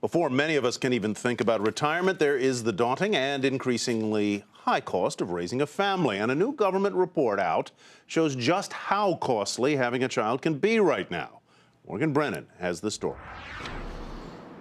Before many of us can even think about retirement, there is the daunting and increasingly high cost of raising a family. And a new government report out shows just how costly having a child can be right now. Morgan Brennan has the story.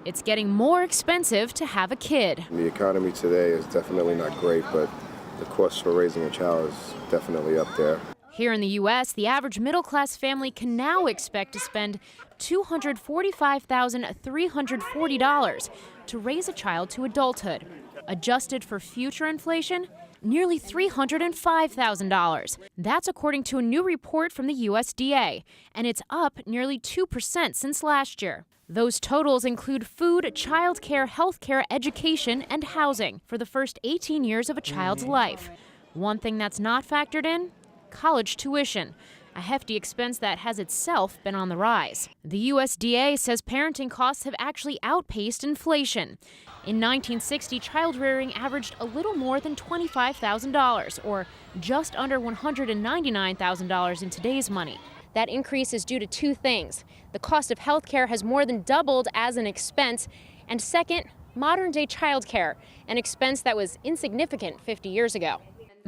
It's getting more expensive to have a kid. The economy today is definitely not great, but the cost for raising a child is definitely up there. Here in the U.S., the average middle-class family can now expect to spend $245,340 to raise a child to adulthood. Adjusted for future inflation, nearly $305,000. That's according to a new report from the USDA, and it's up nearly 2% since last year. Those totals include food, childcare, healthcare, education, and housing for the first 18 years of a child's life. One thing that's not factored in: college tuition, a hefty expense that has itself been on the rise. The USDA says parenting costs have actually outpaced inflation. In 1960, child rearing averaged a little more than $25,000, or just under $199,000 in today's money. That increase is due to two things. The cost of health care has more than doubled as an expense, and second, modern-day childcare, an expense that was insignificant 50 years ago.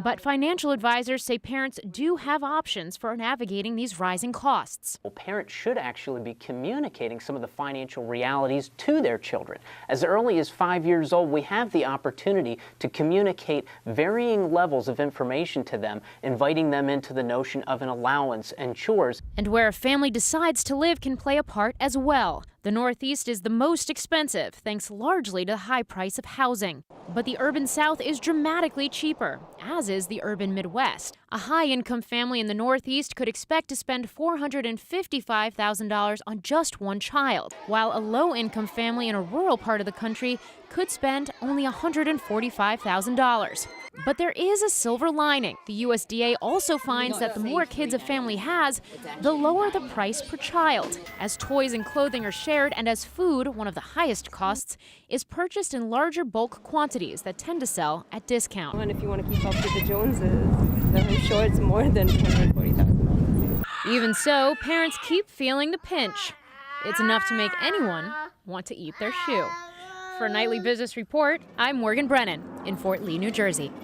But financial advisors say parents do have options for navigating these rising costs. Well, parents should actually be communicating some of the financial realities to their children. As early as 5 years old, we have the opportunity to communicate varying levels of information to them, inviting them into the notion of an allowance and chores. And where a family decides to live can play a part as well. The Northeast is the most expensive, thanks largely to the high price of housing. But the urban South is dramatically cheaper, as is the urban Midwest. A high-income family in the Northeast could expect to spend $455,000 on just one child, while a low-income family in a rural part of the country could spend only $145,000. But there is a silver lining. The USDA also finds that the more kids a family has, the lower the price per child. As toys and clothing are shared, and as food, one of the highest costs, is purchased in larger bulk quantities that tend to sell at discount. And if you want to keep up with the Joneses, then I'm sure it's more than $140,000. Even so, parents keep feeling the pinch. It's enough to make anyone want to eat their shoe. For a Nightly Business Report, I'm Morgan Brennan in Fort Lee, New Jersey.